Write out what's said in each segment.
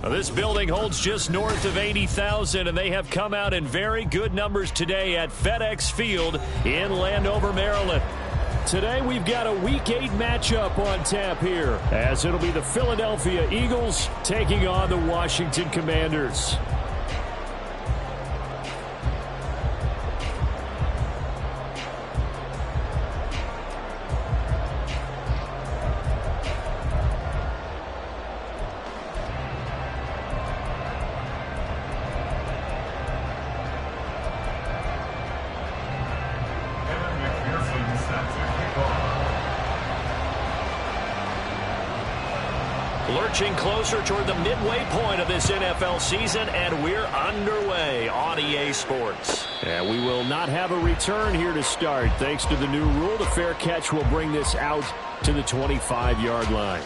Well, this building holds just north of 80,000, and they have come out in very good numbers today at FedEx Field in Landover, Maryland. Today we've got a Week 8 matchup on tap here, as it'll be the Philadelphia Eagles taking on the Washington Commanders. Lurching closer toward the midway point of this NFL season, and we're underway on EA Sports. And we will not have a return here to start. Thanks to the new rule, the fair catch will bring this out to the 25-yard line.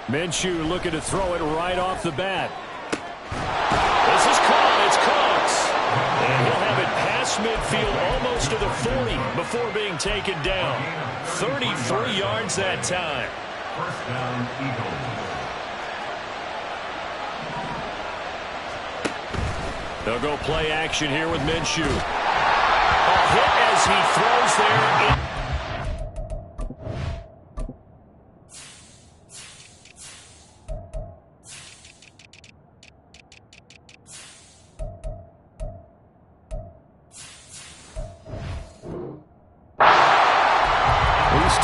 Minshew looking to throw it right off the bat. This is caught. It's caught. And he'll have it past midfield almost to the 40 before being taken down. 33 yards that time. First down, Eagles. They'll go play action here with Minshew. A hit as he throws there.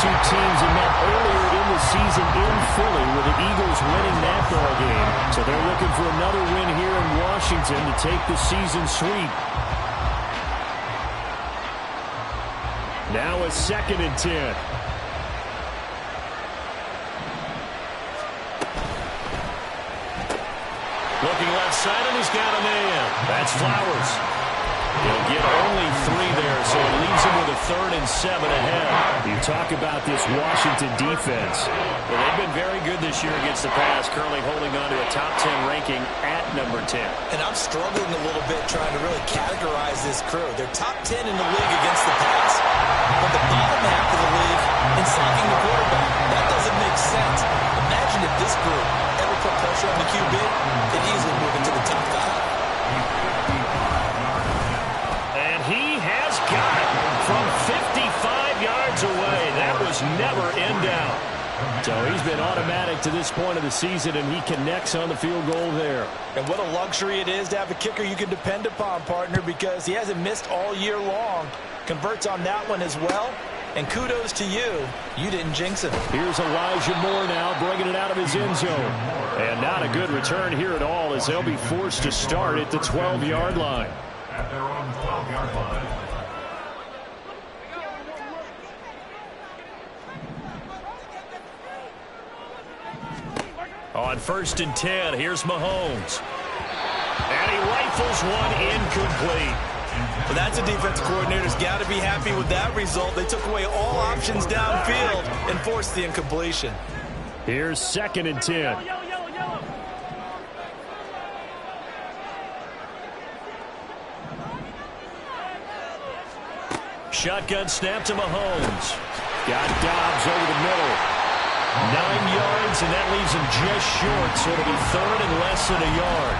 Two teams have met earlier in the season in Philly with the Eagles winning that ball game. So they're looking for another win here in Washington to take the season sweep. Now a 2nd and 10. Looking left side, and he's got a man. That's Flowers. He'll get only 3 there, so it leaves him with a 3rd and 7 ahead. You talk about this Washington defense. Well, they've been very good this year against the pass, currently holding on to a top 10 ranking at number 10. And I'm struggling a little bit trying to really categorize this crew. They're top 10 in the league against the pass, but the bottom half of the league in sacking the quarterback. That doesn't make sense. Imagine if this group ever put pressure on the QB, they'd easily move into the top 5. Got it from 55 yards away. That was never in doubt. So he's been automatic to this point of the season, and he connects on the field goal there. And what a luxury it is to have a kicker you can depend upon, partner, because he hasn't missed all year long. Converts on that one as well. And kudos to you. You didn't jinx him. Here's Elijah Moore now bringing it out of his end zone. And not a good return here at all, as they'll be forced to start at the 12-yard line. At their own 12-yard line. On 1st and 10, here's Mahomes. And he rifles one incomplete. Well, that's a defensive coordinator's got to be happy with that result. They took away all options downfield and forced the incompletion. Here's 2nd and 10. Shotgun snap to Mahomes. Got Dobbs over the middle. 9 yards, and that leaves him just short, so it'll be 3rd and less than a yard.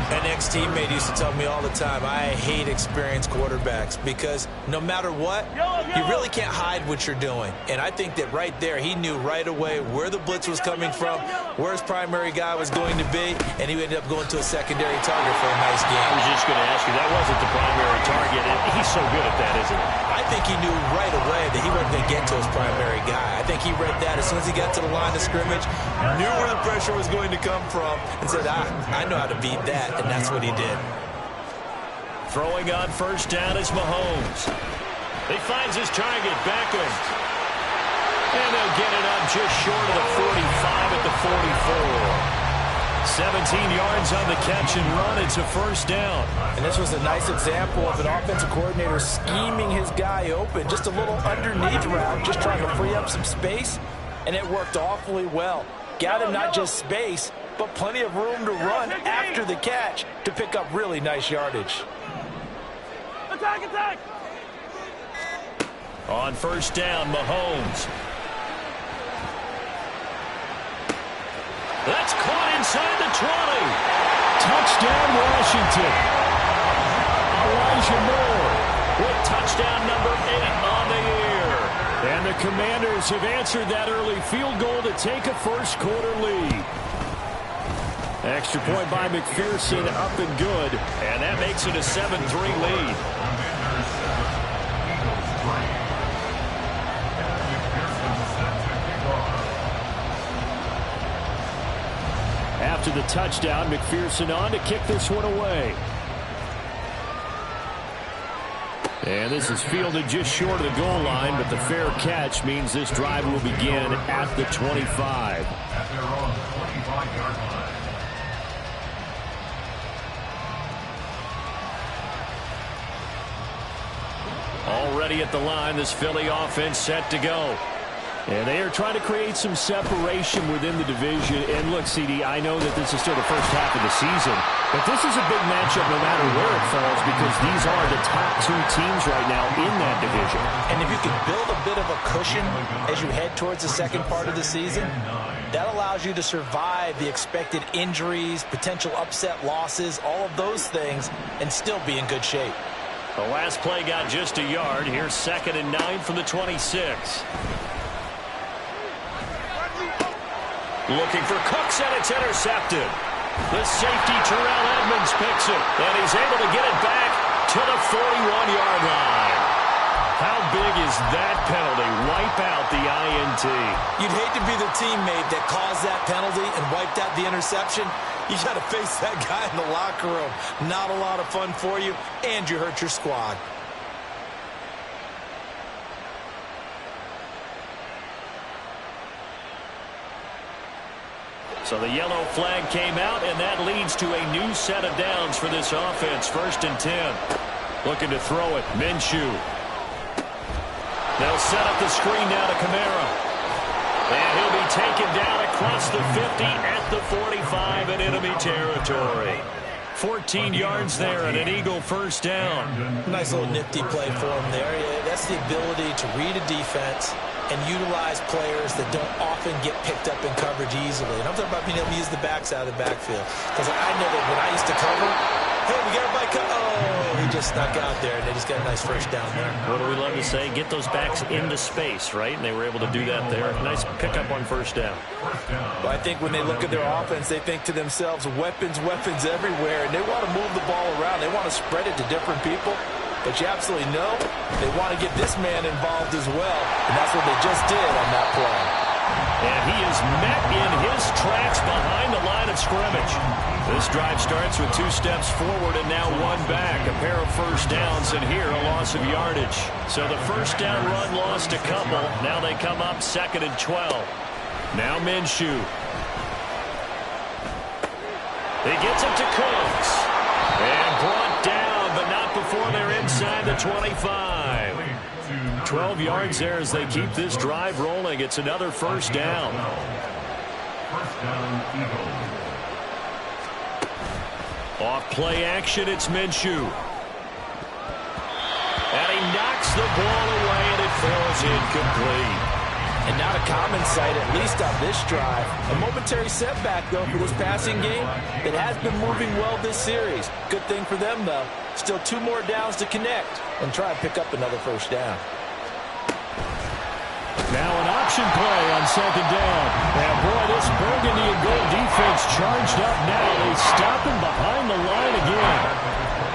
An ex-teammate used to tell me all the time, I hate experienced quarterbacks because no matter what, you really can't hide what you're doing. And I think that right there, he knew right away where the blitz was coming from, where his primary guy was going to be, and he ended up going to a secondary target for a nice game. I was just going to ask you, that wasn't the primary target. He's so good at that, isn't he? I think he knew right away that he wasn't going to get to his primary guy. I think he read that as soon as he got to the line of scrimmage, knew where the pressure was going to come from, and said, I know how to beat that, and that's what he did. Throwing on 1st down is Mahomes. He finds his target, Beckham. And they'll get it up just short of the 45 at the 44. 17 yards on the catch and run. It's a first down. And this was a nice example of an offensive coordinator scheming his guy open. Just a little underneath route, just trying to free up some space, and it worked awfully well. Got him not just space, but plenty of room to run after the catch to pick up really nice yardage. Attack, attack! On first down, Mahomes. That's caught inside the 20. Touchdown, Washington. Elijah Moore with touchdown number 8 on the year. And the Commanders have answered that early field goal to take a first quarter lead. Extra point by McPherson, up and good. And that makes it a 7-3 lead. After the touchdown, McPherson on to kick this one away. And this is fielded just short of the goal line, but the fair catch means this drive will begin at the 25. At their own 25-yard line. Already at the line, this Philly offense set to go. And they are trying to create some separation within the division. And look, CD, I know that this is still the first half of the season, but this is a big matchup no matter where it falls because these are the top two teams right now in that division. And if you can build a bit of a cushion as you head towards the second part of the season, that allows you to survive the expected injuries, potential upset losses, all of those things, and still be in good shape. The last play got just a yard. Here's 2nd and 9 from the 26. Looking for Cooks, and it's intercepted. The safety, Terrell Edmonds, picks it, and he's able to get it back to the 41-yard line. How big is that penalty? Wipe out the INT. You'd hate to be the teammate that caused that penalty and wiped out the interception. You got to face that guy in the locker room. Not a lot of fun for you, and you hurt your squad. So the yellow flag came out, and that leads to a new set of downs for this offense. 1st and 10. Looking to throw it. Minshew. They'll set up the screen now to Kamara. And he'll be taken down across the 50 at the 45 in enemy territory. 14 yards there and an Eagle first down. Nice little nifty play for him there. Yeah, that's the ability to read a defense and utilize players that don't often get picked up in coverage easily. And I'm talking about being able to use the backside of the backfield. Because I know that when I used to cover, hey, we got everybody oh, he just snuck out there, and they just got a nice first down there. What do we love to say? Get those backs into space, right? And they were able to do that there. Nice pickup on first down. Well, I think when they look at their offense, they think to themselves, weapons, weapons everywhere, and they want to move the ball around. They want to spread it to different people. But you absolutely know they want to get this man involved as well, and that's what they just did on that play. And he is met in his tracks behind the line of scrimmage. This drive starts with 2 steps forward and now 1 back. A pair of first downs, and here a loss of yardage. So the first down run lost a couple. Now they come up 2nd and 12. Now Minshew. He gets it to Cooks. And brought down, but not before they're inside the 25. 12 yards there as they keep this drive rolling. It's another first down. First down, Eagles. Off play action, it's Minshew. And he knocks the ball away, and it falls incomplete. And not a common sight, at least on this drive. A momentary setback, though, for this passing game that has been moving well this series. Good thing for them, though. Still 2 more downs to connect and try and pick up another first down. Now an option play on 2nd down. And boy, this burgundy and gold defense charged up now. They stop him behind the line again.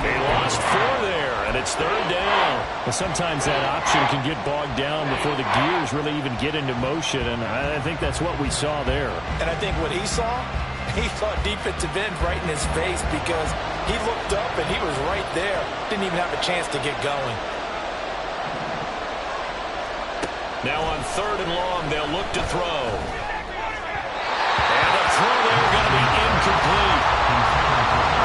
They lost 4 there, and it's 3rd down. Well, sometimes that option can get bogged down before the gears really even get into motion, and I think that's what we saw there. And I think what he saw defensive end right in his face because he looked up and he was right there. Didn't even have a chance to get going. Now on 3rd and long, they'll look to throw. And the throw there going to be incomplete.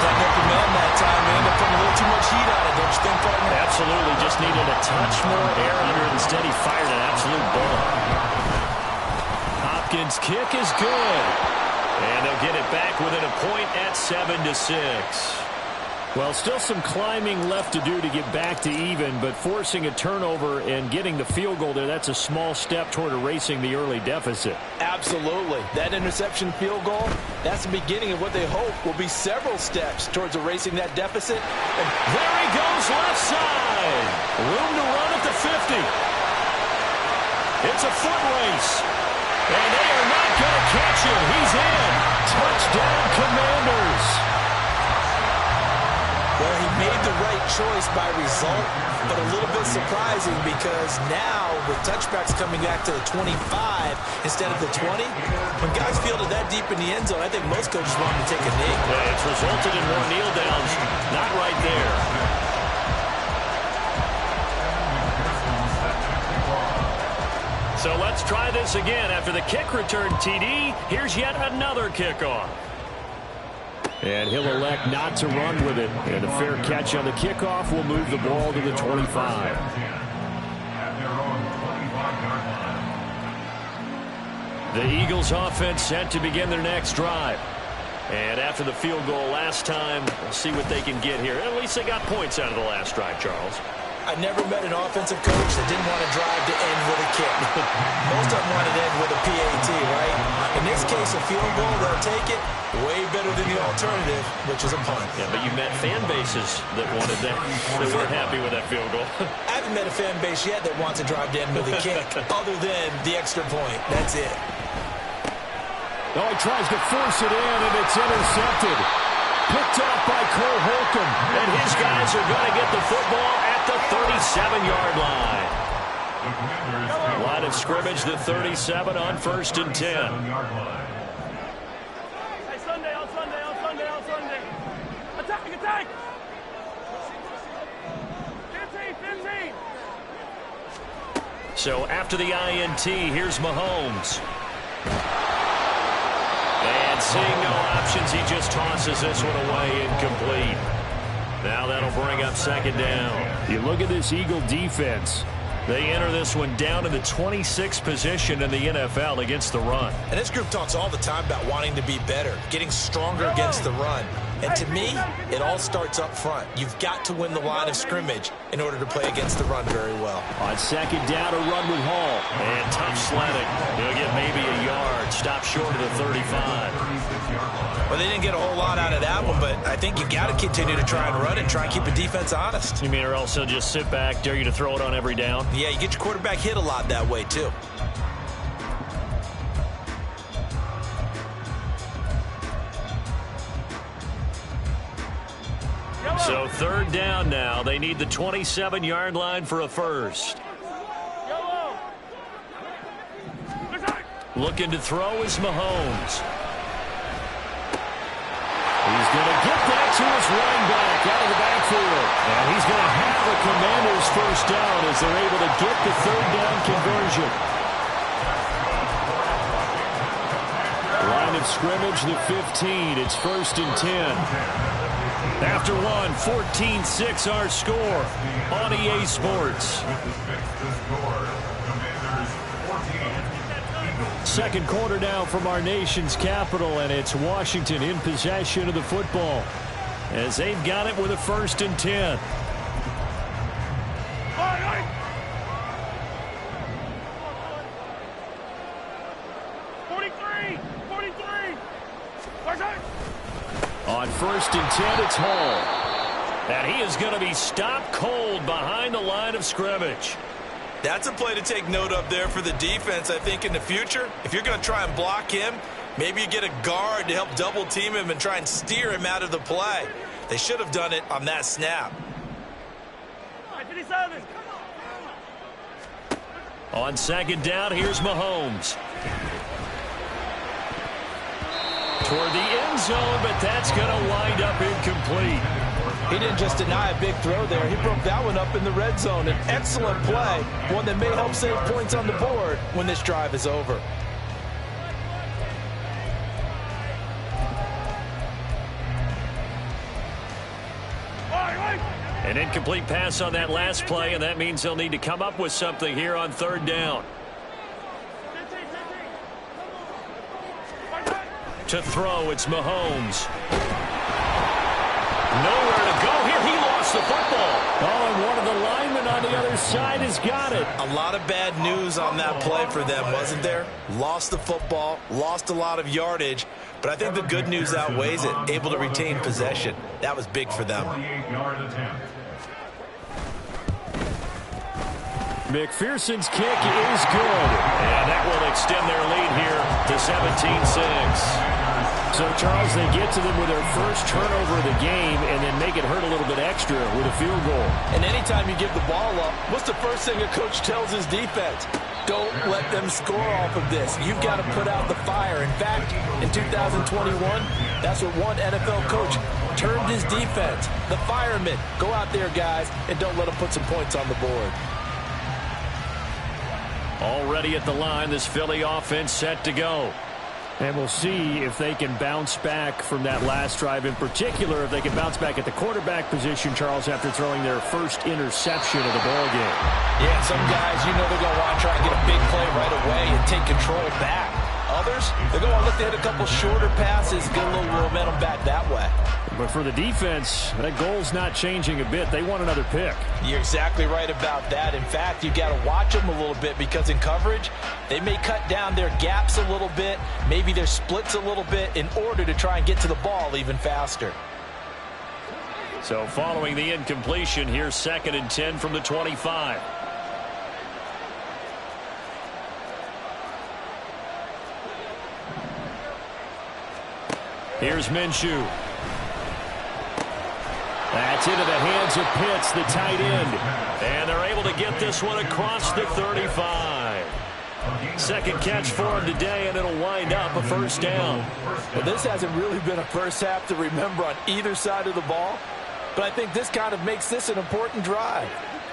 That open man that time, they ended up putting a little too much heat on it, don't you think, partner? Absolutely, just needed a touch more air under it. Instead, he fired an absolute bullet. Hopkins' kick is good. And they'll get it back within a point at 7-6. Well, still some climbing left to do to get back to even, but forcing a turnover and getting the field goal there, that's a small step toward erasing the early deficit. Absolutely. That interception field goal, that's the beginning of what they hope will be several steps towards erasing that deficit. And there he goes, left side. Room to run at the 50. It's a foot race. And they are not going to catch him. He's in. Touchdown, Commanders. Well, he made the right choice by result, but a little bit surprising because now with touchbacks coming back to the 25 instead of the 20, when guys fielded that deep in the end zone, I think most coaches want him to take a knee. Yeah, it's resulted in more kneel downs. Not right there. So let's try this again. After the kick return TD, here's yet another kickoff. And he'll elect not to run with it. And a fair catch on the kickoff will move the ball to the 25. The Eagles offense set to begin their next drive. And after the field goal last time, we'll see what they can get here. At least they got points out of the last drive, Charles. I never met an offensive coach that didn't want to drive to end with a kick. Most of them wanted to end with a PAT, right? In this case, a field goal, they'll take it. Way better than the alternative, which is a punt. Yeah, but you met fan bases that wanted that. They weren't happy with that field goal. I haven't met a fan base yet that wants to drive to end with a kick, other than the extra point. That's it. Oh, he tries to force it in, and it's intercepted. Picked off by Cole Holcomb, and his guys are going to get the football at the 37-yard line. Line of scrimmage, the 37 on 1st and 10. Hey, Sunday, on Sunday. Attack! 15! So after the INT, here's Mahomes. And seeing no options, he just tosses this one away, incomplete. Now that'll bring up 2nd down. You look at this Eagle defense. They enter this one down in the 26th position in the NFL against the run. And this group talks all the time about wanting to be better, getting stronger against the run. And to me, it all starts up front. You've got to win the line of scrimmage in order to play against the run very well. On 2nd down, a run with Hall. And tough sledding. He'll get maybe a yard. Stop short of the 35. Well, they didn't get a whole lot out of that one, but I think you got to continue to try and run and try and keep the defense honest. You mean, or else he'll just sit back, dare you to throw it on every down? Yeah, you get your quarterback hit a lot that way, too. So 3rd down now. They need the 27-yard line for a first. Looking to throw is Mahomes. He's going to get that to his running back out of the backfield. And he's going to have the Commanders' first down as they're able to get the 3rd down conversion. Line of scrimmage, the 15. It's 1st and 10. After one, 14-6 our score on EA Sports. Second quarter now from our nation's capital, and it's Washington in possession of the football as they've got it with a 1st and 10. On 1st and 10, it's Hall. And he is going to be stopped cold behind the line of scrimmage. That's a play to take note of there for the defense, I think, in the future. If you're going to try and block him, maybe you get a guard to help double-team him and try and steer him out of the play. They should have done it on that snap. On 2nd down, here's Mahomes. Toward the end zone, but that's going to wind up incomplete. He didn't just deny a big throw there. He broke that one up in the red zone. An excellent play, one that may help save points on the board when this drive is over. An incomplete pass on that last play, and that means they'll need to come up with something here on third down. To throw, it's Mahomes. Nowhere to go here. He lost the football. Oh, and one of the linemen on the other side has got it. A lot of bad news on that play for them, wasn't there? Lost the football, lost a lot of yardage, but I think the good news outweighs it. Able to retain possession. That was big for them. 48-yard attempt. McPherson's kick is good. And that will extend their lead here to 17-6. So, Charles, they get to them with their first turnover of the game and then make it hurt a little bit extra with a field goal. And anytime you give the ball up, what's the first thing a coach tells his defense? Don't let them score off of this. You've got to put out the fire. In fact, in 2021, that's what one NFL coach termed his defense. The firemen. Go out there, guys, and don't let them put some points on the board. Already at the line, this Philly offense set to go. And we'll see if they can bounce back from that last drive. In particular, if they can bounce back at the quarterback position, Charles, after throwing their first interception of the ball game. Yeah, some guys, you know they're going to want to try and get a big play right away and take control back. Others, they're going to look to hit a couple shorter passes, get a little momentum back that way. But for the defense, that goal's not changing a bit. They want another pick. You're exactly right about that. In fact, you've got to watch them a little bit because in coverage, they may cut down their gaps a little bit, maybe their splits a little bit in order to try and get to the ball even faster. So following the incompletion, here's 2nd and 10 from the 25. Here's Minshew. That's into the hands of Pitts, the tight end. And they're able to get this one across the 35. Second catch for him today, and it'll wind up a first down. Well, this hasn't really been a first half to remember on either side of the ball, but I think this kind of makes this an important drive.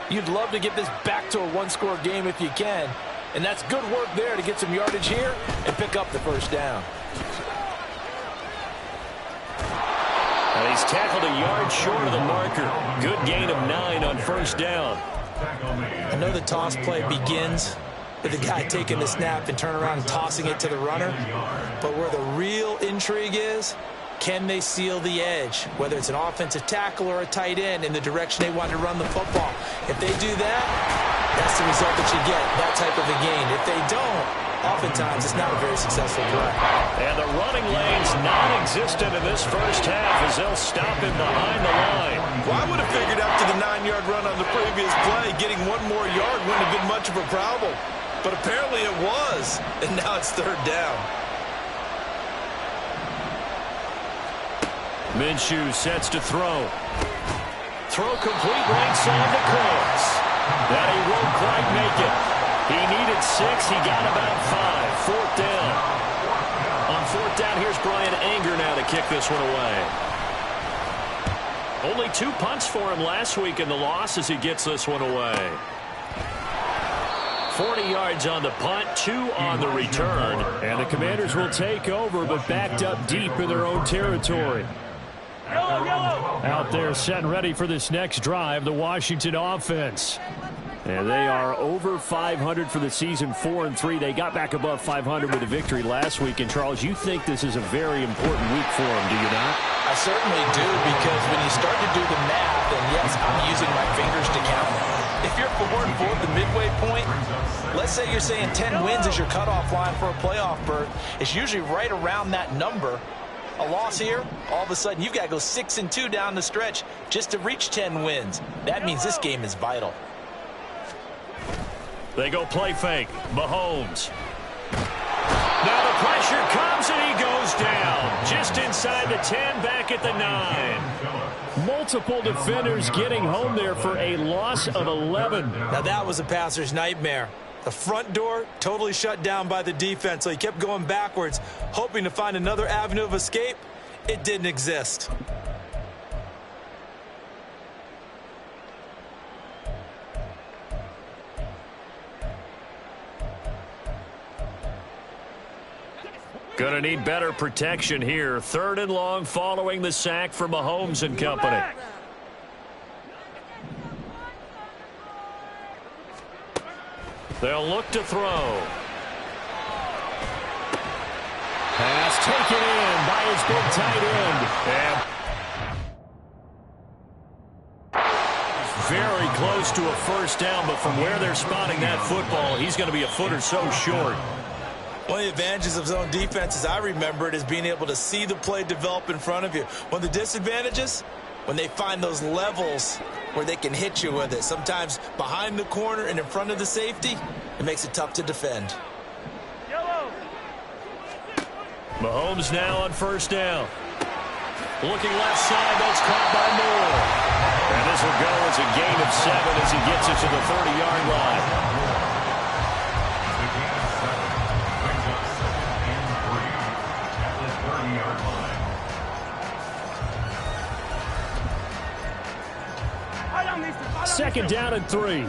You'd love to get this back to a one-score game if you can, and that's good work there to get some yardage here and pick up the first down. And he's tackled a yard short of the marker. Good gain of 9 on first down. I know the toss play begins with the guy taking the snap and turn around and tossing it to the runner, but where the real intrigue is, can they seal the edge, whether it's an offensive tackle or a tight end, in the direction they want to run the football? If they do that, that's the result that you get, that type of a gain. If they don't, oftentimes it's not a very successful play. And the running lane's non-existent in this first half as they'll stop him behind the line. Well, I would have figured after the 9-yard run on the previous play, getting one more yard wouldn't have been much of a problem. But apparently it was, and now it's third down. Minshew sets to throw. Throw complete right side to Close. That he won't quite make it. He needed 6. He got about 5. Fourth down. On fourth down, here's Brian Anger now to kick this one away. Only 2 punts for him last week in the loss as he gets this one away. 40 yards on the punt, 2 on the return. And the Commanders will take over, but backed up deep in their own territory. Out there set and ready for this next drive, the Washington offense. And they are over 500 for the season, 4-3. They got back above 500 with a victory last week. And, Charles, you think this is a very important week for them, do you not? I certainly do, because when you start to do the math, and yes, I'm using my fingers to count. If you're 4-4 at the midway point, let's say you're saying 10 wins is your cutoff line for a playoff berth. It's usually right around that number. A loss here, all of a sudden you've got to go 6-2 down the stretch just to reach 10 wins. That means this game is vital. They go play fake. Mahomes. Now the pressure comes and he goes down. Just inside the 10, back at the 9. Multiple defenders getting home there for a loss of 11. Now that was a passer's nightmare. The front door totally shut down by the defense, so he kept going backwards, hoping to find another avenue of escape. It didn't exist. Gonna need better protection here. 3rd and long following the sack for Mahomes and company. They'll look to throw. Pass taken in by his big tight end. And very close to a first down, but from where they're spotting that football, he's going to be a foot or so short. One of the advantages of zone defense, as I remember it, is being able to see the play develop in front of you. One of the disadvantages, when they find those levels where they can hit you with it, sometimes behind the corner and in front of the safety, it makes it tough to defend. Mahomes now on first down. Looking left side, that's caught by Moore. And this will go as a gain of 7 as he gets it to the 30-yard line. Second down and 3.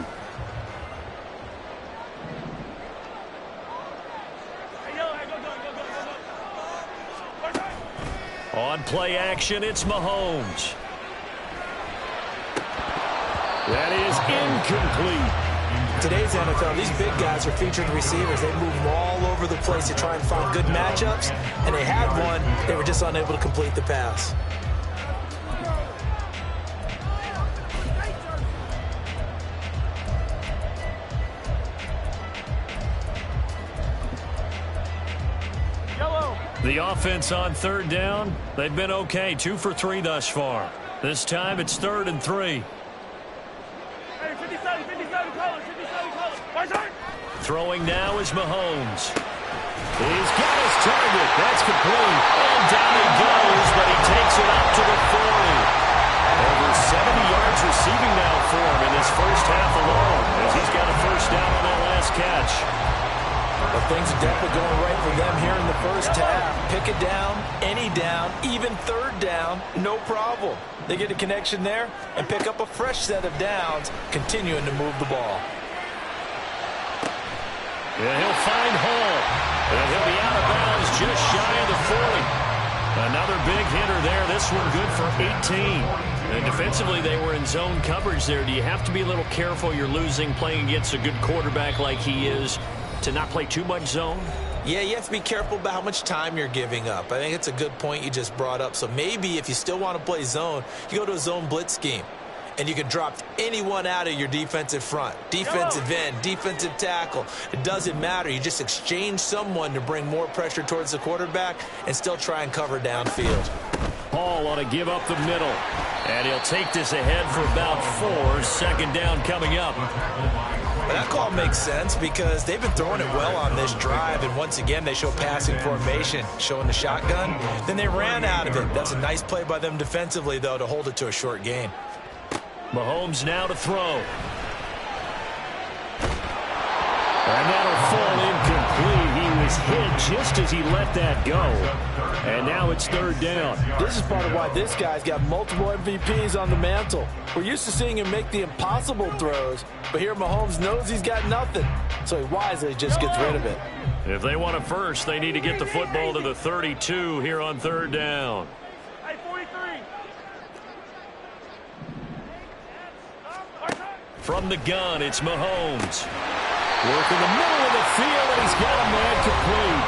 On play action, it's Mahomes. That is incomplete. Today's NFL, these big guys are featured receivers. They move all over the place to try and find good matchups, and they had one. They were just unable to complete the pass. The offense on third down, they've been okay. 2 for 3 thus far. This time it's 3rd and 3. Hey, 57, color. Throwing now is Mahomes. He's got his target. That's complete. And down he goes, but he takes it up to the 40. Over 70 yards receiving now for him in this first half alone, as he's got a first down on that last catch. But things are definitely going right for them here in the first half. Pick a down, any down, even third down, no problem. They get a connection there and pick up a fresh set of downs, continuing to move the ball. And he'll find Hall. And he'll be out of bounds just shy of the 40. Another big hitter there. This one good for 18. And defensively, they were in zone coverage there. Do you have to be a little careful you're losing playing against a good quarterback like he is to not play too much zone? Yeah, you have to be careful about how much time you're giving up. I think it's a good point you just brought up. So maybe if you still want to play zone, you go to a zone blitz scheme. And you can drop anyone out of your defensive front. Defensive end, defensive tackle. It doesn't matter. You just exchange someone to bring more pressure towards the quarterback and still try and cover downfield. Hall on a give up the middle. And he'll take this ahead for about 4. Second down coming up. That call makes sense because they've been throwing it well on this drive, and once again they show passing formation, showing the shotgun. Then they ran out of it. That's a nice play by them defensively, though, to hold it to a short gain. Mahomes now to throw. And that'll fall incomplete. He was hit just as he let that go. And now it's third down. This is part of why this guy's got multiple MVPs on the mantle. We're used to seeing him make the impossible throws, but here Mahomes knows he's got nothing, so he wisely just gets rid of it. If they want a first, they need to get the football to the 32 here on third down. Hey, 43. From the gun, it's Mahomes. Working the middle of the field, and he's got a man complete.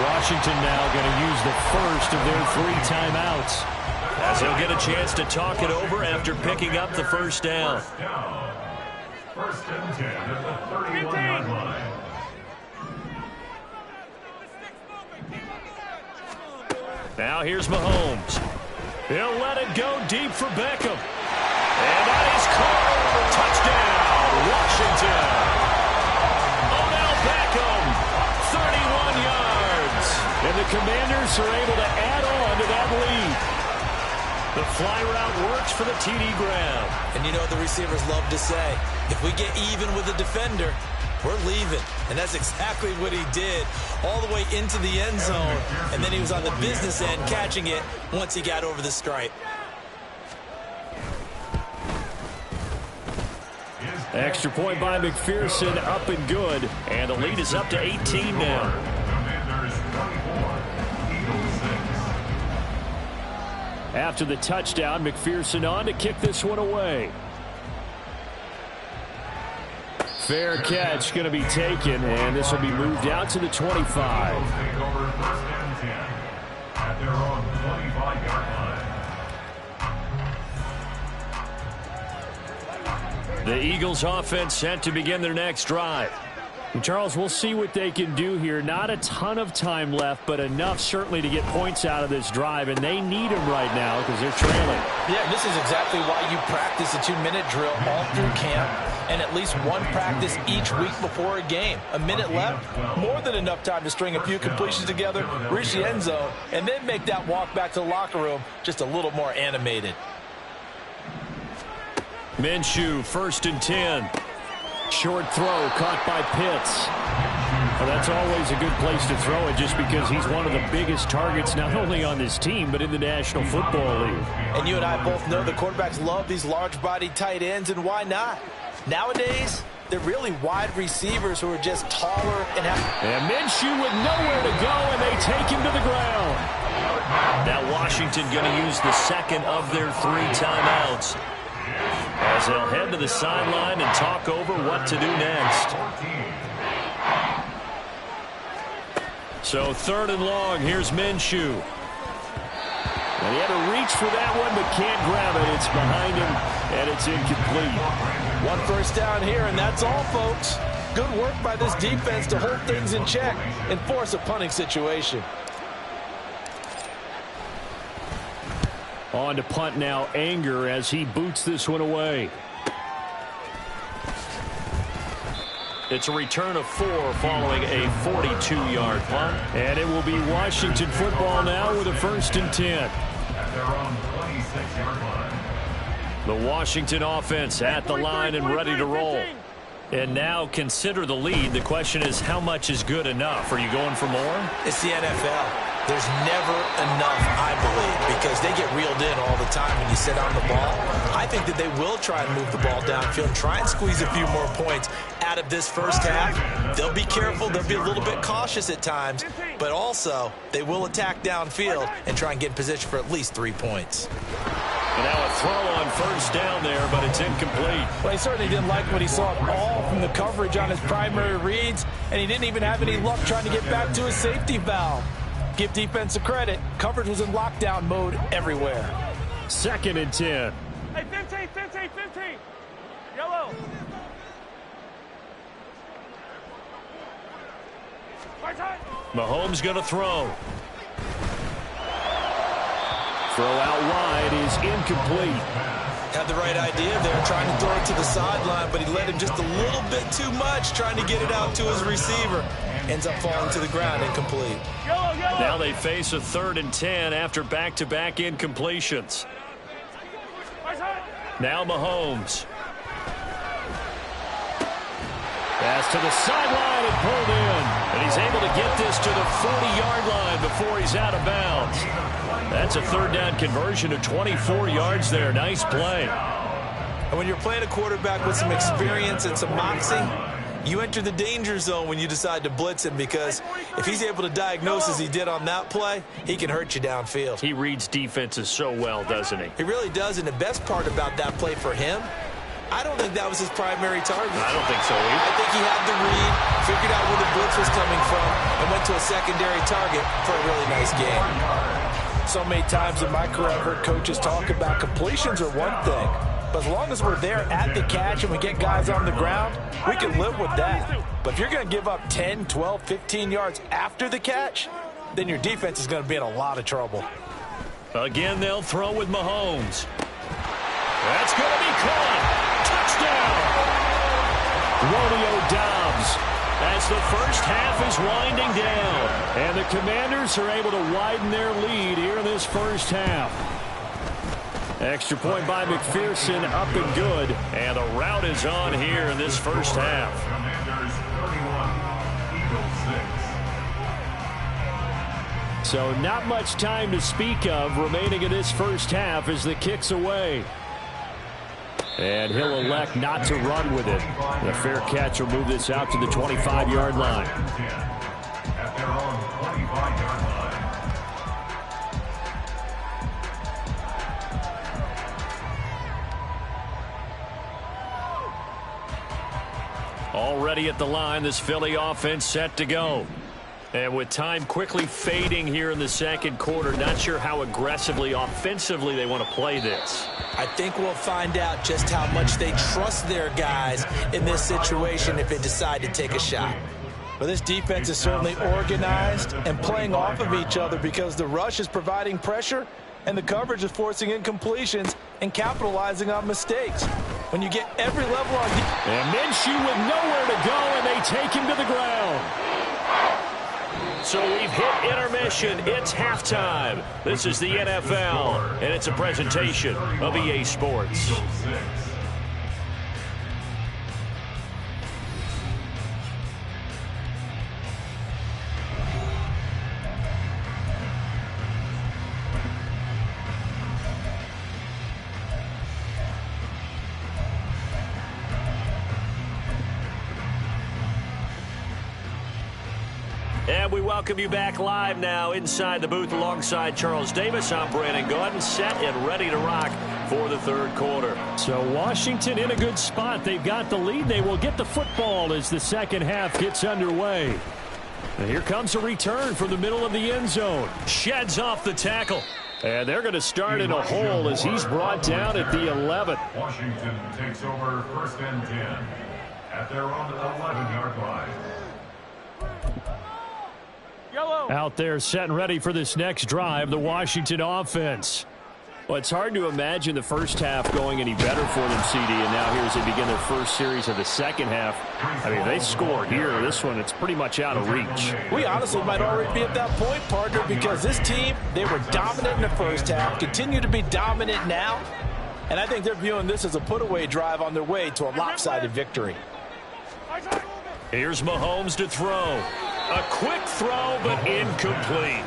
Washington now going to use the first of their 3 timeouts, as he'll get a chance to talk it over after picking up the first down. First and 10 at the 31-yard line. Now here's Mahomes. He'll let it go deep for Beckham. And that is caught. Touchdown, Washington. Odell Beckham, 31 yards. And the Commanders are able to add on to that lead. The fly route works for the TD grab. And you know what the receivers love to say? If we get even with the defender, we're leaving. And that's exactly what he did, all the way into the end zone. And then he was on the business end catching it once he got over the stripe. Extra point by McPherson, up and good. And the lead is up to 18 now. After the touchdown, McPherson on to kick this one away. Fair catch going to be taken, and this will be moved out to the 25. Take over 1st and 10 at their own 25-yard line. The Eagles offense set to begin their next drive. And Charles, we'll see what they can do here. Not a ton of time left, but enough certainly to get points out of this drive, and they need them right now because they're trailing. Yeah, this is exactly why you practice a 2-minute drill all through camp and at least one practice each week before a game. A minute left, more than enough time to string a few completions together, reach the end zone, and then make that walk back to the locker room just a little more animated. Minshew, 1st and 10. Short throw caught by Pitts. Well, that's always a good place to throw it just because he's one of the biggest targets not only on this team but in the National Football League. And you and I both know the quarterbacks love these large-bodied tight ends, and why not? Nowadays, they're really wide receivers who are just taller and have... And Minshew with nowhere to go, and they take him to the ground. Now Washington going to use the second of their 3 timeouts, as they'll head to the sideline and talk over what to do next. So 3rd and long, here's Minshew. And he had to reach for that one, but can't grab it. It's behind him, and it's incomplete. 1 first down here, and that's all, folks. Good work by this defense to hold things in check and force a punting situation. On to punt now, Anger, as he boots this one away. It's a return of 4 following a 42-yard punt. And it will be Washington football now with a 1st and 10. At their own 26-yard line. The Washington offense at the line and ready to roll. And now consider the lead. The question is, how much is good enough? Are you going for more? It's the NFL. There's never enough, I believe, because they get reeled in all the time when you sit on the ball. I think that they will try and move the ball downfield and try and squeeze a few more points out of this first half. They'll be careful. They'll be a little bit cautious at times, but also they will attack downfield and try and get in position for at least 3 points. And now a throw on 1st down there, but it's incomplete. Well, he certainly didn't like what he saw all from the coverage on his primary reads, and he didn't even have any luck trying to get back to his safety valve. Give defense a credit. Coverage was in lockdown mode everywhere. 2nd and 10. Hey, 15. Yellow. Mahomes going to throw. Throw out wide is incomplete. Had the right idea there, trying to throw it to the sideline, but he let him just a little bit too much, trying to get it out to his receiver. Ends up falling to the ground, incomplete. Yellow. Now they face a 3rd and 10 after back-to-back incompletions. Now Mahomes. Pass to the sideline and pulled in. And he's able to get this to the 40-yard line before he's out of bounds. That's a 3rd down conversion of 24 yards there. Nice play. And when you're playing a quarterback with some experience and some moxie, you enter the danger zone when you decide to blitz him, because if he's able to diagnose as he did on that play, he can hurt you downfield. He reads defenses so well, doesn't he? He really does, and the best part about that play for him, I don't think that was his primary target. I don't think so either. I think he had the read, figured out where the blitz was coming from, and went to a secondary target for a really nice game. So many times in my career I've heard coaches talk about completions are one thing, but as long as we're there at the catch and we get guys on the ground, we can live with that. But if you're going to give up 10, 12, 15 yards after the catch, then your defense is going to be in a lot of trouble. Again, they'll throw with Mahomes. That's going to be caught. Touchdown. Romeo Doubs, as the first half is winding down. And the Commanders are able to widen their lead here in this first half. Extra point by McPherson, up and good. And the rout is on here in this first half. Commanders 31, Eagles 6. So not much time to speak of remaining in this first half as the kick's away. And he'll elect not to run with it. The fair catch will move this out to the 25-yard line. At their own 25-yard line. Already at the line, this Philly offense set to go. And with time quickly fading here in the second quarter, not sure how aggressively, offensively they want to play this. I think we'll find out just how much they trust their guys in this situation if they decide to take a shot. Well, this defense is certainly organized and playing off of each other because the rush is providing pressure and the coverage is forcing incompletions and capitalizing on mistakes. When you get every level on defense. And Minshew with nowhere to go, and they take him to the ground. So we've hit intermission. It's halftime. This is the NFL, and it's a presentation of EA Sports. And we welcome you back live now inside the booth alongside Charles Davis. I'm Brandon Gaudin, set and ready to rock for the third quarter. So Washington in a good spot. They've got the lead. They will get the football as the second half gets underway. And here comes a return from the middle of the end zone. Sheds off the tackle. And they're going to start in a hole as he's brought down at the 11. Washington takes over 1st and 10 at their own 11-yard line. Out there set and ready for this next drive, the Washington offense. Well, it's hard to imagine the first half going any better for them, CD, and now here as they begin their first series of the second half. I mean, they score here. This one, it's pretty much out of reach. We honestly might already be at that point, partner, because this team, they were dominant in the first half, continue to be dominant now, and I think they're viewing this as a put-away drive on their way to a lopsided victory. Here's Mahomes to throw. A quick throw, but incomplete.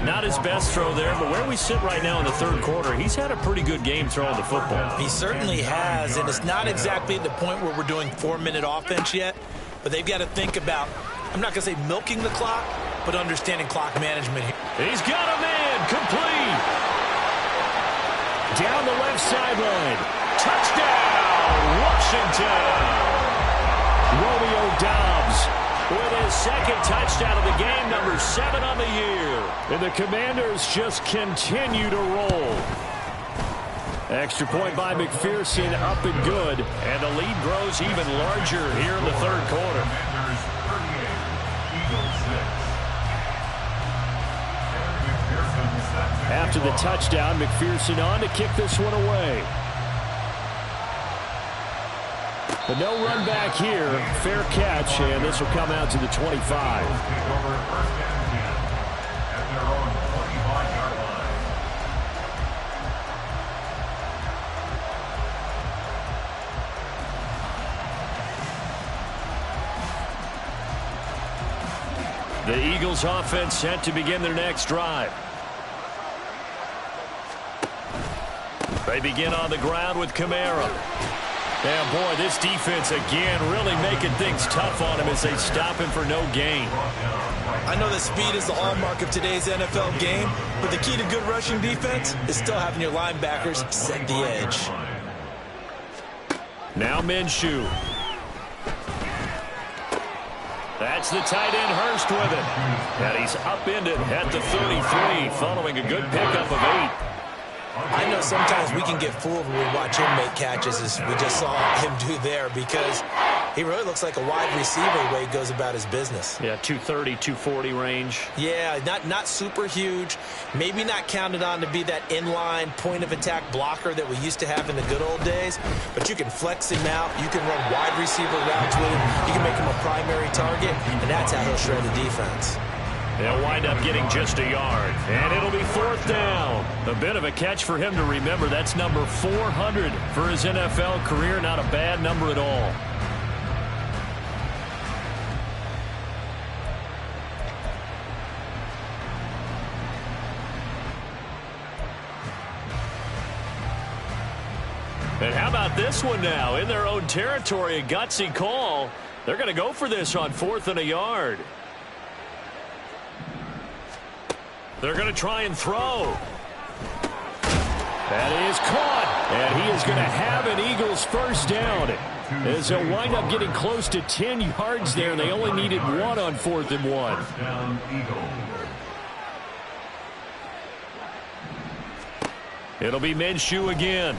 Not his best throw there, but where we sit right now in the third quarter, he's had a pretty good game throwing the football. He certainly has, and it's not exactly at the point where we're doing 4-minute offense yet, but they've got to think about, I'm not going to say milking the clock, but understanding clock management here. He's got a man, complete. Down the left sideline. Touchdown, Washington. Romeo Doubs with his second touchdown of the game, number 7 on the year. And the Commanders just continue to roll. Extra point by McPherson, up and good. And the lead grows even larger here in the third quarter. After the touchdown, McPherson on to kick this one away. But no run back here. Fair catch, and this will come out to the 25. The Eagles offense set to begin their next drive. They begin on the ground with Kamara. And boy, this defense again really making things tough on him as they stop him for no gain. I know that speed is the hallmark of today's NFL game, but the key to good rushing defense is still having your linebackers set the edge. Now Minshew. That's the tight end Hurst with it. And he's upended at the 33 following a good pickup of 8. I know sometimes we can get fooled when we watch him make catches, as we just saw him do there, because he really looks like a wide receiver the way he goes about his business. Yeah, 230, 240 range. Yeah, not super huge. Maybe not counted on to be that inline point-of-attack blocker that we used to have in the good old days, but you can flex him out. You can run wide receiver routes with him. You can make him a primary target, and that's how he'll shred the defense. They'll wind up getting just a yard, and it'll be 4th down. A bit of a catch for him to remember. That's number 400 for his NFL career. Not a bad number at all. And how about this one now? In their own territory, a gutsy call. They're going to go for this on 4th and a yard. They're going to try and throw. That is caught. And he is going to have an Eagles first down. As they'll wind up getting close to 10 yards there. They only needed 1 on 4th and 1. First down, Eagles. It'll be Minshew again.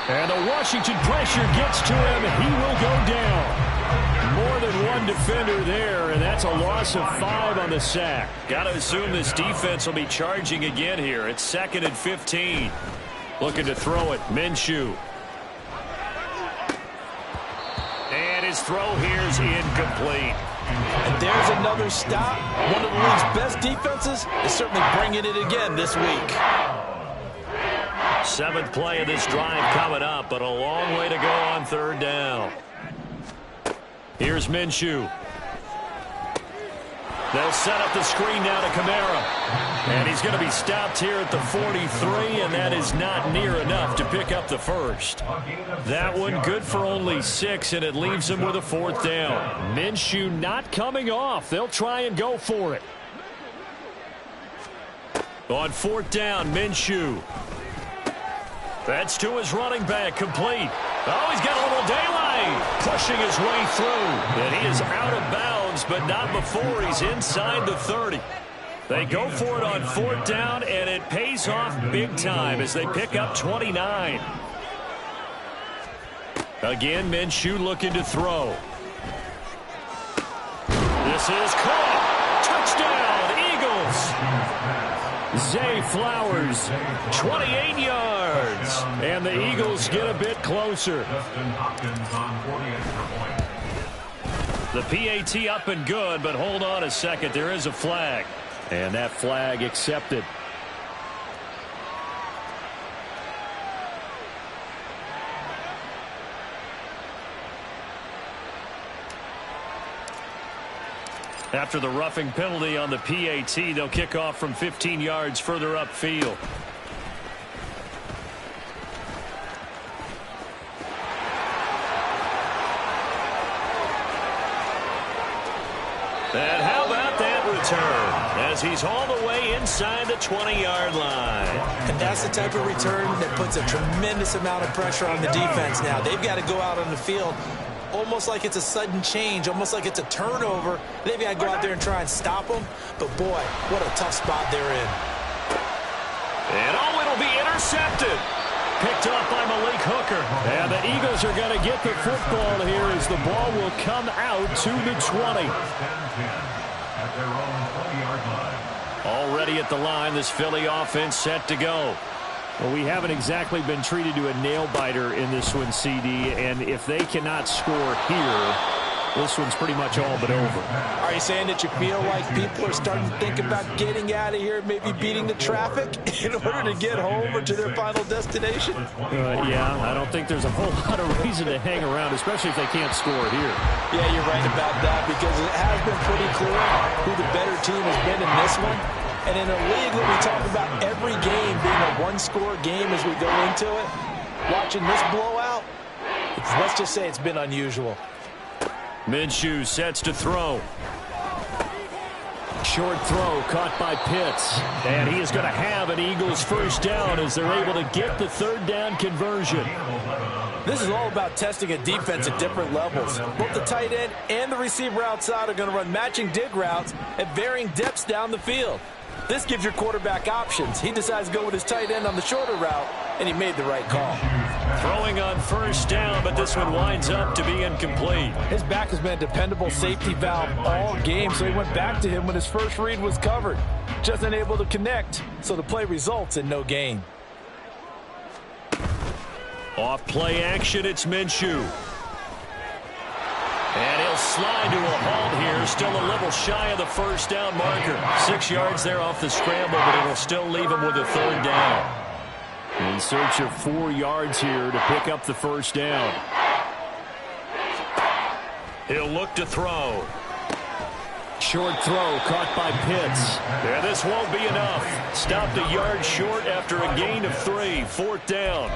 And the Washington pressure gets to him. He will go down. More than one defender there, and that's a loss of 5 on the sack. Got to assume this defense will be charging again here. It's 2nd and 15. Looking to throw it. Minshew. And his throw here is incomplete. And there's another stop. One of the league's best defenses is certainly bringing it again this week. 7th play of this drive coming up, but a long way to go on 3rd down. Here's Minshew. They'll set up the screen now to Kamara. And he's going to be stopped here at the 43, and that is not near enough to pick up the first. That one good for only 6, and it leaves him with a 4th down. Minshew not coming off. They'll try and go for it. On 4th down, Minshew. That's to his running back, complete. Oh, he's got a little daylight. Pushing his way through. And he is out of bounds, but not before he's inside the 30. They go for it on 4th down, and it pays off big time as they pick up 29. Again, Minshew looking to throw. This is caught. Touchdown, Eagles. Zay Flowers, 28 yards. And the Eagles get a bit closer. The PAT up and good, but hold on a second. There is a flag. And that flag accepted. After the roughing penalty on the PAT, they'll kick off from 15 yards further upfield. And how about that return? As he's all the way inside the 20-yard line. And that's the type of return that puts a tremendous amount of pressure on the defense now. They've got to go out on the field almost like it's a sudden change, almost like it's a turnover. They've got to go out there and try and stop them. But, boy, what a tough spot they're in. And, oh, it'll be intercepted. Picked up by Malik Hooker. And the Eagles are going to get the football here as the ball will come out to the 20. At their own 20-yard line. Already at the line, this Philly offense set to go. Well, we haven't exactly been treated to a nail-biter in this one, CD, and if they cannot score here, this one's pretty much all but over. Are you saying that you feel like people are starting to think about getting out of here, maybe beating the traffic in order to get home or to their final destination? Yeah, I don't think there's a whole lot of reason to hang around, especially if they can't score here. Yeah, you're right about that, because it has been pretty clear who the better team has been in this one. And in a league that we talk about every game being a one-score game as we go into it, watching this blowout, let's just say it's been unusual. Minshew sets to throw. Short throw caught by Pitts. And he is going to have an Eagles first down as they're able to get the 3rd down conversion. This is all about testing a defense at different levels. Both the tight end and the receiver outside are going to run matching dig routes at varying depths down the field. This gives your quarterback options. He decides to go with his tight end on the shorter route, and he made the right call. Throwing on first down, but this one winds up to be incomplete. His back has been a dependable safety valve all game, so he went back to him when his first read was covered. Just unable to connect, so the play results in no gain. Off play action, it's Minshew. And he'll slide to a halt here, still a little shy of the first down marker. 6 yards there off the scramble, but it'll still leave him with a 3rd down. In search of 4 yards here to pick up the first down. He'll look to throw. Short throw caught by Pitts. Yeah, this won't be enough. Stopped a yard short after a gain of 3. 4th down.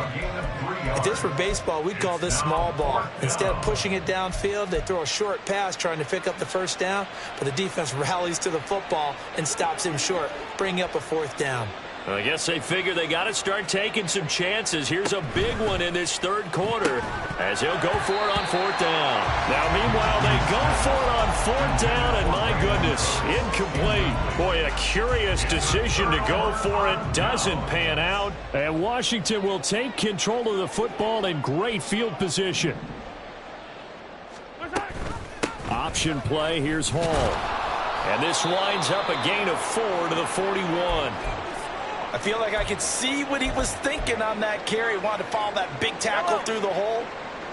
If this were baseball, we'd call this small ball. Instead of pushing it downfield, they throw a short pass trying to pick up the first down, but the defense rallies to the football and stops him short, bringing up a 4th down. I guess they figure they got to start taking some chances. Here's a big one in this third quarter as he'll go for it on fourth down. Now, meanwhile, they go for it on fourth down, and my goodness, incomplete. Boy, a curious decision to go for it. Doesn't pan out. And Washington will take control of the football in great field position. Option play. Here's Hall. And this winds up a gain of 4 to the 41. I feel like I could see what he was thinking on that carry. Wanted to follow that big tackle through the hole.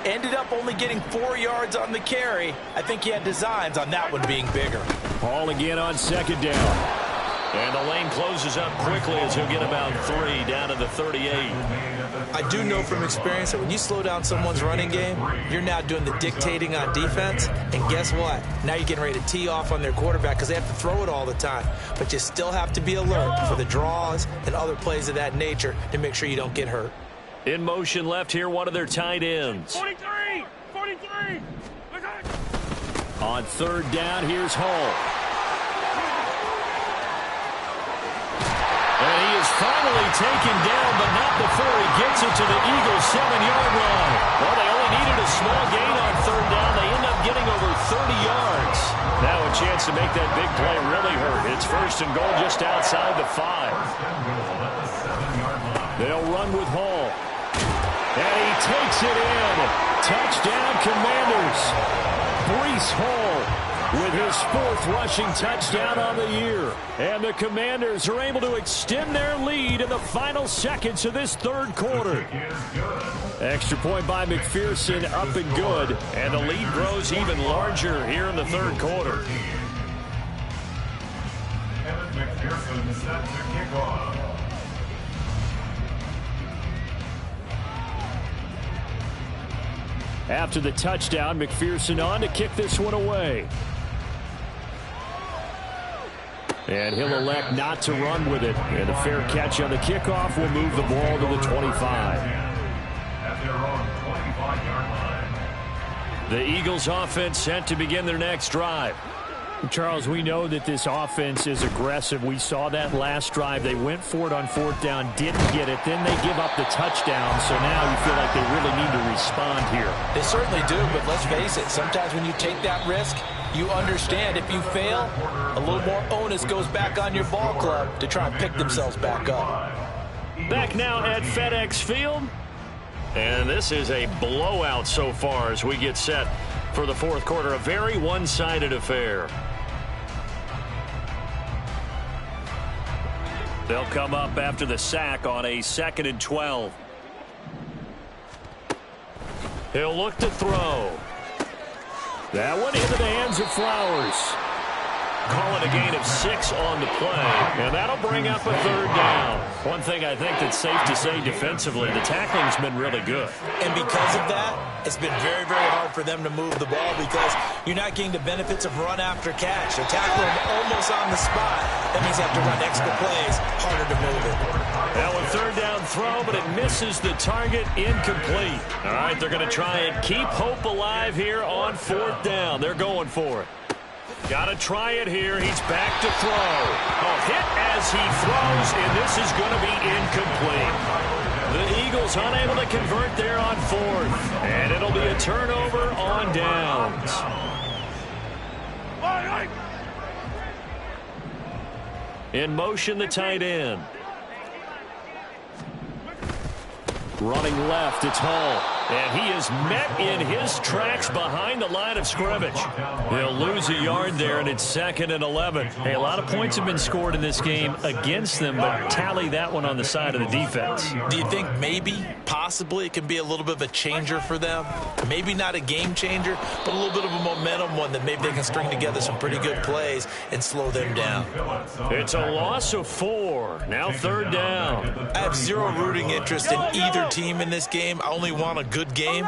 Ended up only getting 4 yards on the carry. I think he had designs on that one being bigger. Ball again on second down. And the lane closes up quickly as he'll get about 3 down to the 38. I do know from experience that when you slow down someone's running game, you're now doing the dictating on defense. And guess what? Now you're getting ready to tee off on their quarterback because they have to throw it all the time. But you still have to be alert for the draws and other plays of that nature to make sure you don't get hurt. In motion left here, one of their tight ends. 43! 43! On third down, here's Hall. And he is finally taken down, but not before he gets it to the Eagles' 7-yard line. Well, they only needed a small gain on third down. They end up getting over 30 yards. Now a chance to make that big play really hurt. It's first and goal just outside the 5. They'll run with Hall. And he takes it in. Touchdown, Commanders. Breece Hall with his 4th rushing touchdown on the year. And the Commanders are able to extend their lead in the final seconds of this third quarter. Extra point by McPherson, up and good. And the lead grows even larger here in the third quarter. McPherson set to kick off. After the touchdown, McPherson on to kick this one away. And he'll elect not to run with it. And a fair catch on the kickoff will move the ball to the 25. At their own 25-yard line. The Eagles offense set to begin their next drive. Charles, we know that this offense is aggressive. We saw that last drive. They went for it on fourth down, didn't get it. Then they give up the touchdown. So now you feel like they really need to respond here. They certainly do, but let's face it. Sometimes when you take that risk, you understand if you fail, a little more onus goes back on your ball club to try and pick themselves back up. Back now at FedEx Field. And this is a blowout so far as we get set for the fourth quarter. A very one-sided affair. They'll come up after the sack on a 2nd and 12. He'll look to throw. That one into the hands of Flowers. Call it a gain of 6 on the play, and that'll bring up a third down. One thing I think that's safe to say defensively, the tackling's been really good. And because of that, it's been very, very hard for them to move the ball because you're not getting the benefits of run after catch. They're tackling almost on the spot. That means you have to run extra plays, harder to move it. Now a third down throw, but it misses the target, incomplete. All right, they're going to try and keep hope alive here on fourth down. They're going for it. Got to try it here. He's back to throw. A hit as he throws, and this is going to be incomplete. The Eagles unable to convert there on fourth, and it'll be a turnover on downs. In motion, the tight end. Running left, it's Hall. And he is met in his tracks behind the line of scrimmage. He'll lose a yard there, and it's 2nd and 11. Hey, a lot of points have been scored in this game against them, but tally that one on the side of the defense. Do you think maybe, possibly, it can be a little bit of a changer for them? Maybe not a game changer, but a little bit of a momentum one that maybe they can string together some pretty good plays and slow them down. It's a loss of 4. Now third down. I have zero rooting interest in either team in this game. I only want a good game.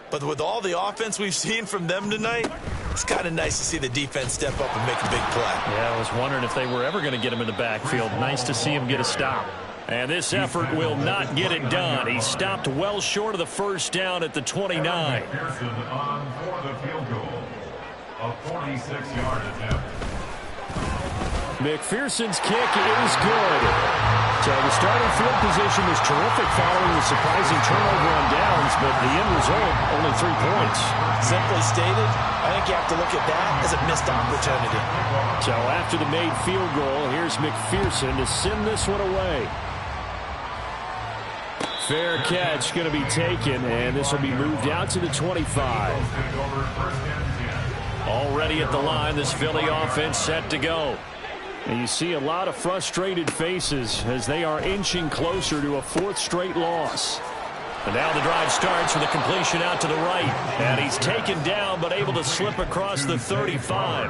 But with all the offense we've seen from them tonight, it's kind of nice to see the defense step up and make a big play. Yeah, I was wondering if they were ever going to get him in the backfield. Nice to see him get a stop. And this effort will not get it done. He stopped well short of the first down at the 29. McPherson on for the field goal. A 46-yard attempt. McPherson's kick is good. So the starting field position was terrific following the surprising turnover on downs, but the end result, only 3 points. Simply stated, I think you have to look at that as a missed opportunity. So after the made field goal, here's McPherson to send this one away. Fair catch going to be taken, and this will be moved out to the 25. Already at the line, this Philly offense set to go. And you see a lot of frustrated faces as they are inching closer to a 4th straight loss. And now the drive starts with a completion out to the right. And he's taken down but able to slip across the 35.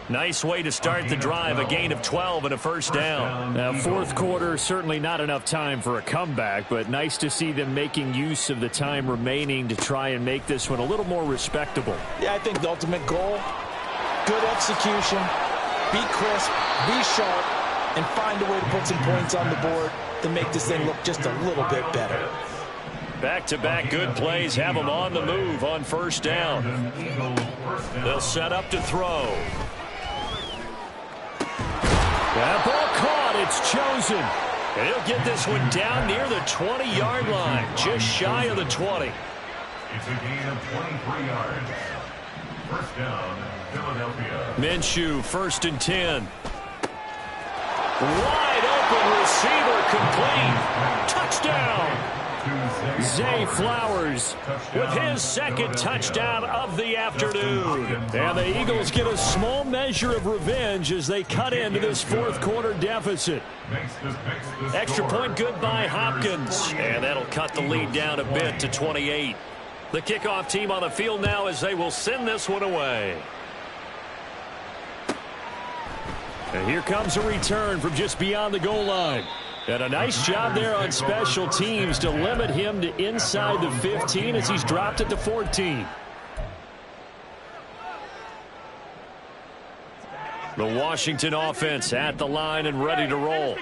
Nice way to start the drive, a gain of 12 and a first down. Now, 4th quarter, certainly not enough time for a comeback, but nice to see them making use of the time remaining to try and make this one a little more respectable. Yeah, I think the ultimate goal, good execution, be crisp, be sharp, and find a way to put some points on the board to make this thing look just a little bit better. Back-to-back good plays have them on the move on first down. They'll set up to throw. That ball caught. It's chosen. And he'll get this one down near the 20-yard line, just shy of the 20. It's a gain of 23 yards. First down, Philadelphia. Minshew, 1st and 10. Wide open receiver complete. Touchdown. Zay Flowers with his 2nd touchdown of the afternoon. And the Eagles get a small measure of revenge as they cut into this 4th quarter deficit. Extra point good by Hopkins. And that'll cut the lead down a bit to 28. The kickoff team on the field now as they will send this one away. And here comes a return from just beyond the goal line. And a nice job there on special teams to limit him to inside the 15 as he's dropped at the 14. The Washington offense at the line and ready to roll.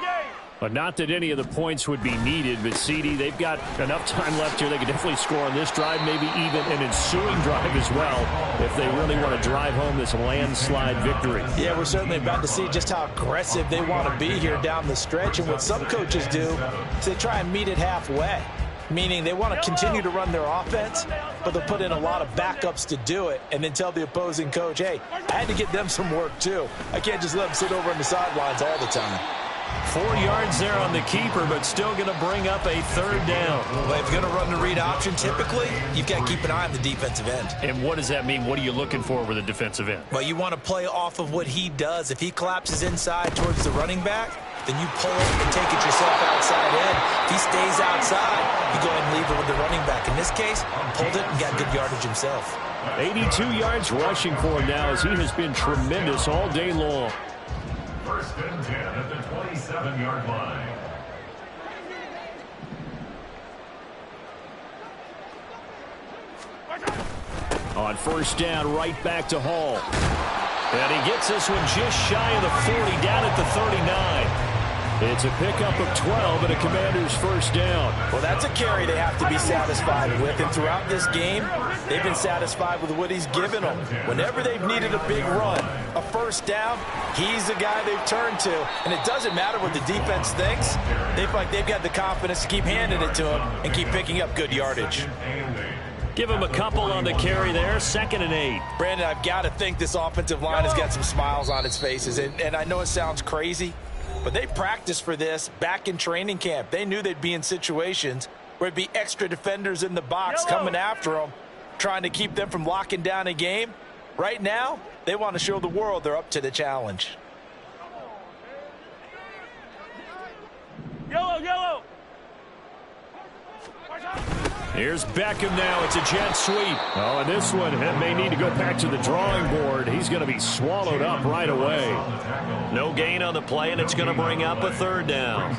But not that any of the points would be needed, but CD, they've got enough time left here. They could definitely score on this drive, maybe even an ensuing drive as well, if they really want to drive home this landslide victory. Yeah, we're certainly about to see just how aggressive they want to be here down the stretch. And what some coaches do is they try and meet it halfway, meaning they want to continue to run their offense, but they'll put in a lot of backups to do it and then tell the opposing coach, hey, I had to get them some work too. I can't just let them sit over on the sidelines all the time. 4 yards there on the keeper, but still going to bring up a 3rd down. Well, if you're going to run the read option, typically, you've got to keep an eye on the defensive end. And what does that mean? What are you looking for with a defensive end? Well, you want to play off of what he does. If he collapses inside towards the running back, then you pull it and take it yourself outside in. If he stays outside, you go ahead and leave it with the running back. In this case, pulled it and got good yardage himself. 82 yards rushing for him now as he has been tremendous all day long. 1st and 10 at the 27-yard line. On first down, right back to Hall. And he gets this one just shy of the 40, down at the 39. It's a pickup of 12 and a Commander's first down. Well, that's a carry they have to be satisfied with. And throughout this game, they've been satisfied with what he's given them. Whenever they've needed a big run, a first down, he's the guy they've turned to. And it doesn't matter what the defense thinks. They feel like they've got the confidence to keep handing it to him and keep picking up good yardage. Give him a couple on the carry there. 2nd and 8. Brandon, I've got to think this offensive line has got some smiles on its faces. And I know it sounds crazy, but they practiced for this back in training camp. They knew they'd be in situations where it'd be extra defenders in the box coming after them, trying to keep them from locking down a game. Right now, they want to show the world they're up to the challenge. Yellow. Here's Beckham now. It's a jet sweep. Oh, and this one may need to go back to the drawing board. He's going to be swallowed up right away. No gain on the play, and it's going to bring up a 3rd down.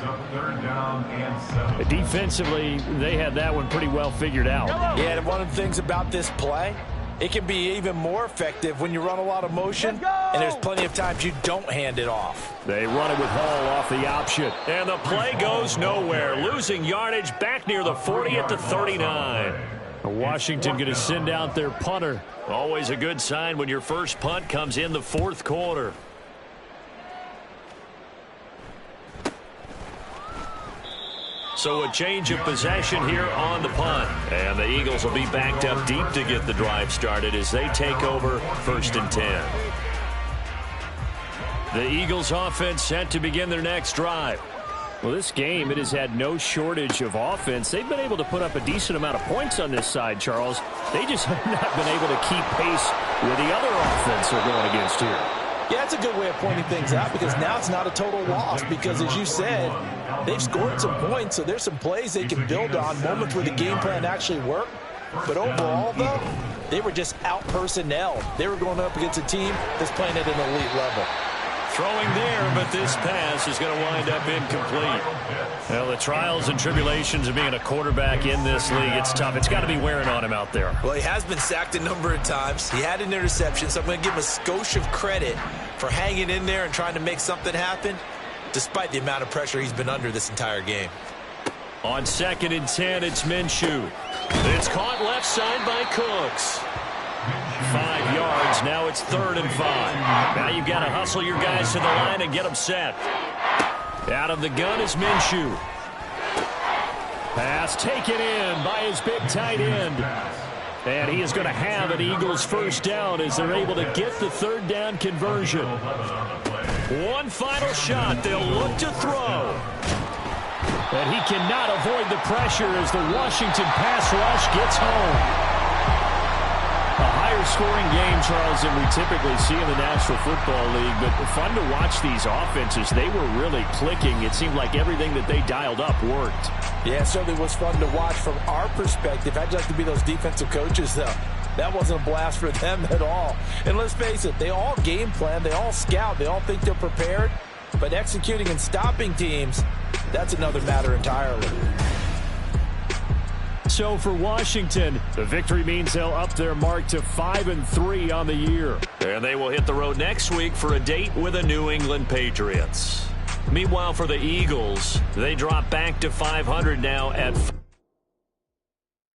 Defensively, they had that one pretty well figured out. Yeah, and one of the things about this play, it can be even more effective when you run a lot of motion, and there's plenty of times you don't hand it off. They run it with Hall off the option. And the play goes nowhere. Losing yardage back near the 40 at the 39. Washington going to send out their punter. Always a good sign when your first punt comes in the 4th quarter. So a change of possession here on the punt. And the Eagles will be backed up deep to get the drive started as they take over 1st and 10. The Eagles offense set to begin their next drive. Well, this game, it has had no shortage of offense. They've been able to put up a decent amount of points on this side, Charles. They just have not been able to keep pace with the other offense they're going against here. Yeah, it's a good way of pointing things out because now it's not a total loss because, as you said, they've scored some points, so there's some plays they can build on, moments where the game plan actually worked. But overall, though, they were just out-personnel. They were going up against a team that's playing at an elite level. Throwing there, but this pass is going to wind up incomplete. Well, the trials and tribulations of being a quarterback in this league, it's tough. It's got to be wearing on him out there. Well, he has been sacked a number of times. He had an interception, so I'm going to give him a skosh of credit for hanging in there and trying to make something happen, despite the amount of pressure he's been under this entire game. On 2nd and 10, it's Minshew. It's caught left side by Cooks. 5 yards. Now it's 3rd and 5. Now you've got to hustle your guys to the line and get them set. Out of the gun is Minshew. Pass taken in by his big tight end. And he is going to have an Eagles first down as they're able to get the 3rd down conversion. One final shot. They'll look to throw. And he cannot avoid the pressure as the Washington pass rush gets home. A higher-scoring game, Charles, than we typically see in the National Football League, but fun to watch these offenses. They were really clicking. It seemed like everything that they dialed up worked. Yeah, it certainly was fun to watch from our perspective. I'd like to be those defensive coaches, though. That wasn't a blast for them at all. And let's face it, they all game plan, they all scout, they all think they're prepared, but executing and stopping teams, that's another matter entirely. So for Washington, the victory means they'll up their mark to 5-3 on the year. And they will hit the road next week for a date with the New England Patriots. Meanwhile, for the Eagles, they drop back to 500 now at